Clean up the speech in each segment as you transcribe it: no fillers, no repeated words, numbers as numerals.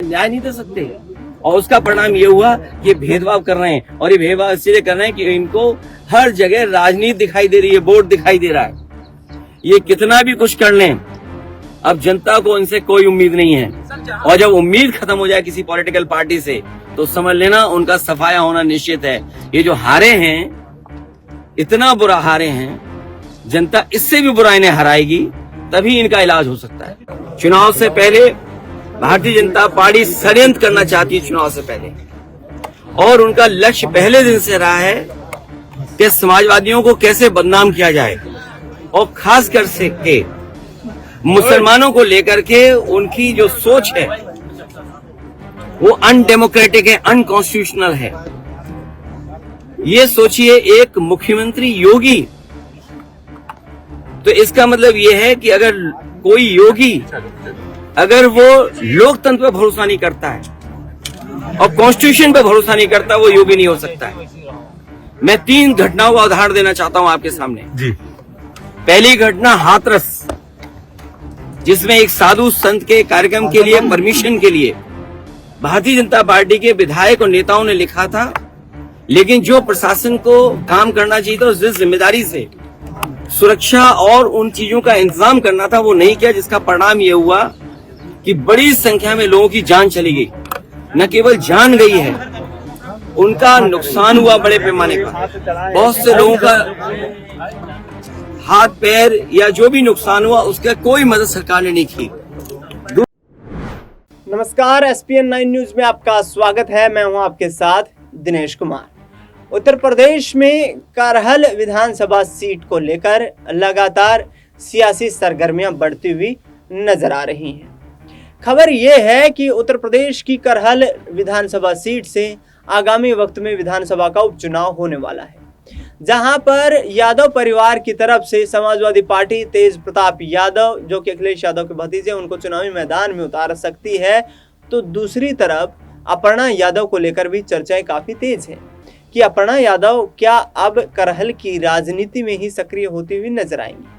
न्याय नहीं दे सकते। और उसका परिणाम ये हुआ कि भेदभाव कर रहे हैं, और ये भेदभाव इसलिए कर रहे हैं कि इनको हर जगह राजनीति दिखाई दे रही है, वोट दिखाई दे रहा है। ये कितना भी कुछ कर लें, अब जनता को इनसे कोई उम्मीद नहीं है, और जब उम्मीद खत्म हो जाए किसी पॉलिटिकल पार्टी से तो समझ लेना उनका सफाया होना निश्चित है। ये जो हारे हैं, इतना बुरा हारे हैं, जनता इससे भी बुरा इन्हें हराएगी, तभी इनका इलाज हो सकता है। चुनाव से पहले भारतीय जनता पार्टी षड्यंत्र करना चाहती है चुनाव से पहले, और उनका लक्ष्य पहले दिन से रहा है कि समाजवादियों को कैसे बदनाम किया जाए, और खास कर से के मुसलमानों को लेकर के उनकी जो सोच है वो अनडेमोक्रेटिक है, अनकॉन्स्टिट्यूशनल है। ये सोचिए, एक मुख्यमंत्री योगी, तो इसका मतलब ये है कि अगर कोई योगी अगर वो लोकतंत्र पे भरोसा नहीं करता है और कॉन्स्टिट्यूशन पे भरोसा नहीं करता, वो योगी नहीं हो सकता है। मैं 3 घटनाओं का उदाहरण देना चाहता हूं आपके सामने जी। पहली घटना हाथरस, जिसमें एक साधु संत के कार्यक्रम के लिए परमिशन के लिए भारतीय जनता पार्टी के विधायक और नेताओं ने लिखा था, लेकिन जो प्रशासन को काम करना चाहिए था जिस जिम्मेदारी से सुरक्षा और उन चीजों का इंतजाम करना था वो नहीं किया, जिसका परिणाम ये हुआ कि बड़ी संख्या में लोगों की जान चली गई। न केवल जान गई है, उनका नुकसान हुआ बड़े पैमाने पर। बहुत से लोगों का हाथ पैर या जो भी नुकसान हुआ उसका कोई मदद सरकार ने नहीं की। नमस्कार, SPN 9 न्यूज में आपका स्वागत है। मैं हूं आपके साथ दिनेश कुमार। उत्तर प्रदेश में करहल विधानसभा सीट को लेकर लगातार सियासी सरगर्मियां बढ़ती हुई नजर आ रही हैं। खबर यह है कि उत्तर प्रदेश की करहल विधानसभा सीट से आगामी वक्त में विधानसभा का उपचुनाव होने वाला है, जहां पर यादव परिवार की तरफ से समाजवादी पार्टी तेज प्रताप यादव, जो कि अखिलेश यादव के भतीजे, उनको चुनावी मैदान में उतार सकती है। तो दूसरी तरफ अपर्णा यादव को लेकर भी चर्चाएं काफी तेज हैं कि अपर्णा यादव क्या अब करहल की राजनीति में ही सक्रिय होती हुई नजर आएंगी।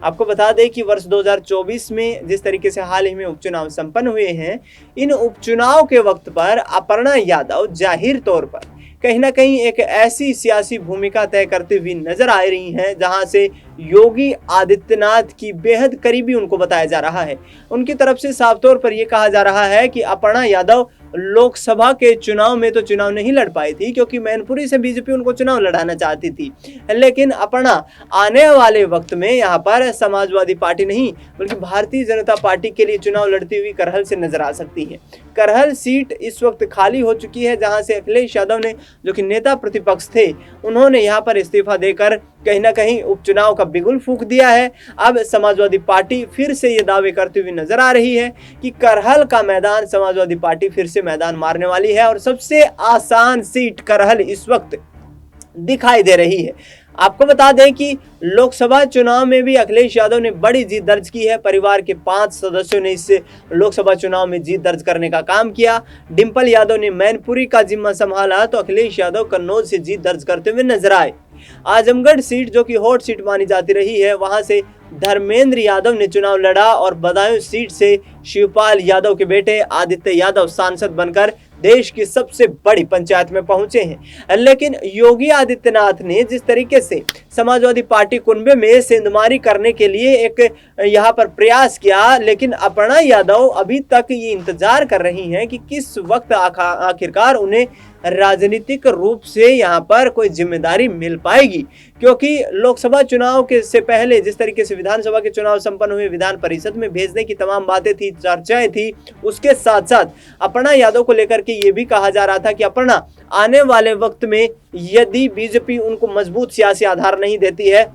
आपको बता दें कि वर्ष 2024 में जिस तरीके से हाल ही में उपचुनाव संपन्न हुए हैं, इन उपचुनाव के वक्त पर अपर्णा यादव जाहिर तौर पर कहीं ना कहीं एक ऐसी सियासी भूमिका तय करते हुए नजर आ रही हैं जहां से योगी आदित्यनाथ की बेहद करीबी उनको बताया जा रहा है। उनकी तरफ से साफ तौर पर यह कहा जा रहा है कि अपर्णा यादव लोकसभा के चुनाव में तो चुनाव नहीं लड़ पाई थी, क्योंकि मैनपुरी से बीजेपी उनको चुनाव लड़ाना चाहती थी, लेकिन अपर्णा आने वाले वक्त में यहाँ पर समाजवादी पार्टी नहीं बल्कि भारतीय जनता पार्टी के लिए चुनाव लड़ती हुई करहल से नजर आ सकती है। करहल सीट इस वक्त खाली हो चुकी है, जहां से अखिलेश यादव ने, जो कि नेता प्रतिपक्ष थे, उन्होंने यहाँ पर इस्तीफा देकर कहीं ना कहीं उपचुनाव का बिगुल फूंक दिया है। अब समाजवादी पार्टी फिर से ये दावे करती हुई नजर आ रही है कि करहल का मैदान समाजवादी पार्टी फिर से मैदान मारने वाली है, और सबसे आसान सीट करहल इस वक्त दिखाई दे रही है। आपको बता दें कि लोकसभा चुनाव में भी अखिलेश यादव ने बड़ी जीत दर्ज की है। परिवार के 5 सदस्यों ने इस लोकसभा चुनाव में जीत दर्ज करने का काम किया। डिंपल यादव ने मैनपुरी का जिम्मा संभाला, तो अखिलेश यादव कन्नौज से जीत दर्ज करते हुए नजर आए। आजमगढ़ सीट, जो कि हॉट सीट मानी जाती रही है, वहां से धर्मेंद्र यादव ने चुनाव लड़ा, और बदायूं सीट से शिवपाल यादव के बेटे आदित्य यादव सांसद बनकर देश की सबसे बड़ी पंचायत में पहुंचे हैं। लेकिन योगी आदित्यनाथ ने जिस तरीके से समाजवादी पार्टी कुनबे में सेंधमारी करने के लिए एक यहाँ पर प्रयास किया, लेकिन अपर्णा यादव अभी तक ये इंतजार कर रही हैं कि किस वक्त आखिरकार उन्हें राजनीतिक रूप से यहाँ पर कोई जिम्मेदारी मिल पाएगी, क्योंकि लोकसभा चुनाव के से पहले जिस तरीके से विधानसभा के चुनाव संपन्न हुए, विधान परिषद में भेजने की तमाम बातें थी, चर्चाएं थी, उसके साथ साथ अपर्णा यादव को लेकर के ये भी कहा जा रहा था कि अपर्णा आने वाले वक्त में यदि बीजेपी उनको मजबूत सियासी आधार नहीं देती है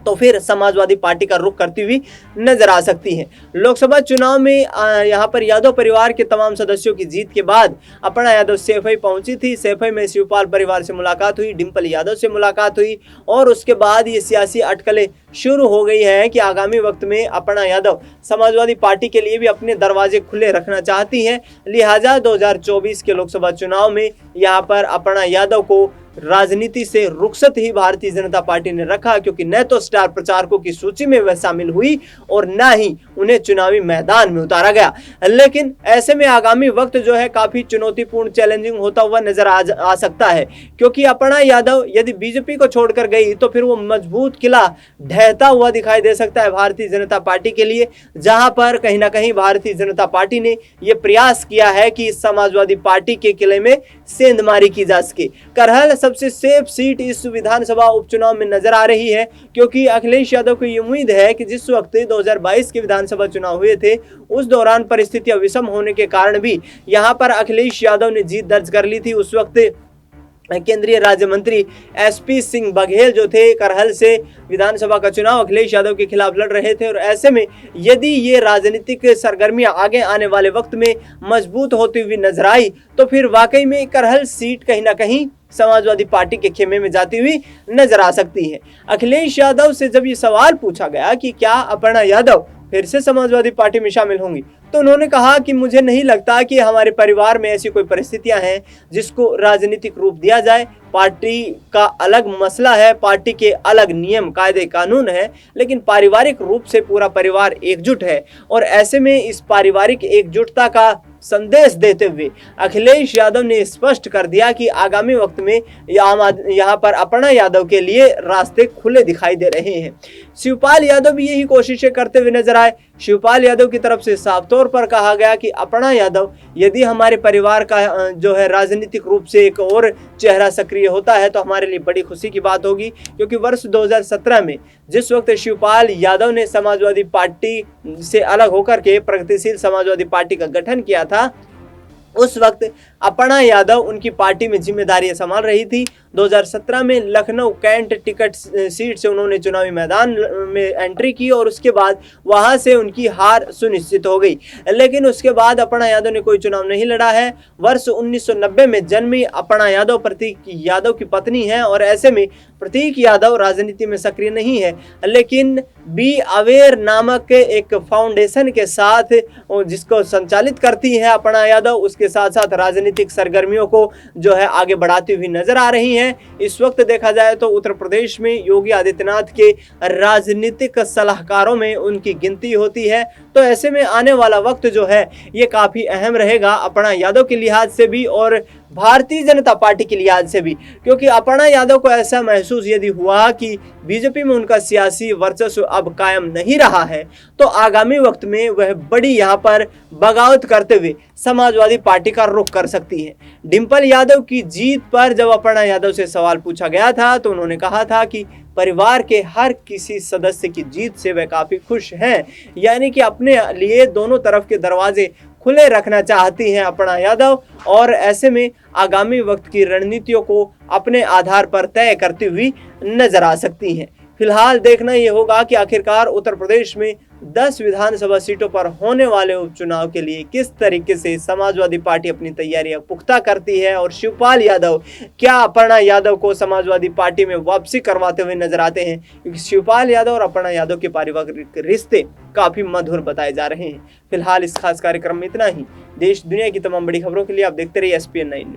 तो फिर समाजवादी पार्टी का रुख करती हुई नजर आ सकती है। लोकसभा चुनाव में यहाँ पर यादव परिवार के तमाम सदस्यों की जीत के बाद अपर्णा यादव सैफई पहुंची थी। सैफई में शिवपाल परिवार से मुलाकात हुई, डिंपल यादव से मुलाकात हुई, और उसके बाद ये सियासी अटकलें शुरू हो गई है कि आगामी वक्त में अपर्णा यादव समाजवादी पार्टी के लिए भी अपने दरवाजे खुले रखना चाहती हैं। लिहाजा 2024 के लोकसभा चुनाव में यहाँ पर अपर्णा यादव को राजनीति से रुखसत ही भारतीय जनता पार्टी ने रखा, क्योंकि न तो स्टार प्रचारकों की सूची में वह शामिल हुई और न ही उन्हें चुनावी मैदान में उतारा गया। लेकिन ऐसे में आगामी वक्त जो है काफी चुनौतीपूर्ण, चैलेंजिंग होता हुआ नजर आ सकता है, क्योंकि अपर्णा यादव यदि बीजेपी को छोड़कर गई तो फिर वो मजबूत किला ढहता हुआ दिखाई दे सकता है भारतीय जनता पार्टी के लिए, जहां पर कहीं ना कहीं भारतीय जनता पार्टी ने यह प्रयास किया है कि समाजवादी पार्टी के किले में सेंधमारी की जा सके। करहल सबसे सेफ सीट इस विधानसभा उपचुनाव में नजर आ रही है, क्योंकि अखिलेश यादव को ये उम्मीद है कि जिस वक्त 2022 के विधानसभा चुनाव हुए थे उस दौरान परिस्थितियां विषम होने के कारण भी यहां पर अखिलेश यादव ने जीत दर्ज कर ली थी। उस वक्त केंद्रीय राज्य मंत्री एसपी सिंह बघेल जो थे करहल से विधानसभा का चुनाव अखिलेश यादव के खिलाफ लड़ रहे थे, और ऐसे में यदि ये राजनीतिक सरगर्मियां आगे आने वाले वक्त में मजबूत होती हुई नजर आई तो फिर वाकई में करहल सीट कहीं ना कहीं समाजवादी पार्टी के खेमे में जाती हुई नजर आ सकती है। अखिलेश यादव से जब ये सवाल पूछा गया कि क्या अपर्णा यादव फिर से समाजवादी पार्टी में शामिल होंगी, तो उन्होंने कहा कि मुझे नहीं लगता कि हमारे परिवार में ऐसी कोई परिस्थितियां हैं जिसको राजनीतिक रूप दिया जाए। पार्टी का अलग मसला है, पार्टी के अलग नियम कायदे कानून है, लेकिन पारिवारिक रूप से पूरा परिवार एकजुट है, और ऐसे में इस पारिवारिक एकजुटता का संदेश देते हुए अखिलेश यादव ने स्पष्ट कर दिया कि आगामी वक्त में यहाँ पर अपर्णा यादव के लिए रास्ते खुले दिखाई दे रहे हैं। शिवपाल यादव भी यही कोशिशें करते हुए नजर आए। शिवपाल यादव की तरफ से साफ तौर पर कहा गया कि अपर्णा यादव यदि हमारे परिवार का जो है राजनीतिक रूप से एक और चेहरा सक्रिय होता है तो हमारे लिए बड़ी खुशी की बात होगी, क्योंकि वर्ष 2017 में जिस वक्त शिवपाल यादव ने समाजवादी पार्टी से अलग होकर के प्रगतिशील समाजवादी पार्टी का गठन किया था, उस वक्त अपर्णा यादव उनकी पार्टी में जिम्मेदारियां संभाल रही थी। 2017 में लखनऊ कैंट टिकट सीट से उन्होंने चुनावी मैदान में एंट्री की और उसके बाद वहां से उनकी हार सुनिश्चित हो गई, लेकिन उसके बाद अपर्णा यादव ने कोई चुनाव नहीं लड़ा है। वर्ष 1990 में जन्मी अपर्णा यादव प्रतीक यादव की पत्नी है, और ऐसे में प्रतीक यादव राजनीति में सक्रिय नहीं है, लेकिन बी अवेयर नामक एक फाउंडेशन के साथ जिसको संचालित करती है अपर्णा यादव, उसके साथ साथ राजनीतिक सरगर्मियों को जो है आगे बढ़ाती हुई नजर आ रही है। इस वक्त देखा जाए तो उत्तर प्रदेश में योगी आदित्यनाथ के राजनीतिक सलाहकारों में उनकी गिनती होती है, तो ऐसे में आने वाला वक्त जो है ये काफी अहम रहेगा अपर्णा यादव के लिहाज से भी और भारतीय जनता पार्टी के लिहाज से भी, क्योंकि अपर्णा यादव को ऐसा महसूस यदि हुआ कि बीजेपी में उनका सियासी वर्चस्व अब कायम नहीं रहा है तो आगामी वक्त में वह बड़ी यहां पर बगावत करते हुए समाजवादी पार्टी का रुख कर सकती है। डिंपल यादव की जीत पर जब अपर्णा यादव से सवाल पूछा गया था तो उन्होंने कहा था कि परिवार के हर किसी सदस्य की जीत से वह काफी खुश हैं, यानी कि अपने लिए दोनों तरफ के दरवाजे खुले रखना चाहती हैं अपर्णा यादव, और ऐसे में आगामी वक्त की रणनीतियों को अपने आधार पर तय करती हुई नजर आ सकती हैं। फिलहाल देखना यह होगा कि आखिरकार उत्तर प्रदेश में 10 विधानसभा सीटों पर होने वाले उपचुनाव के लिए किस तरीके से समाजवादी पार्टी अपनी तैयारियां पुख्ता करती है, और शिवपाल यादव क्या अपर्णा यादव को समाजवादी पार्टी में वापसी करवाते हुए नजर आते हैं, क्योंकि शिवपाल यादव और अपर्णा यादव के पारिवारिक रिश्ते काफी मधुर बताए जा रहे हैं। फिलहाल इस खास कार्यक्रम में इतना ही। देश दुनिया की तमाम बड़ी खबरों के लिए आप देखते रहिए SPN 9 न्यूज।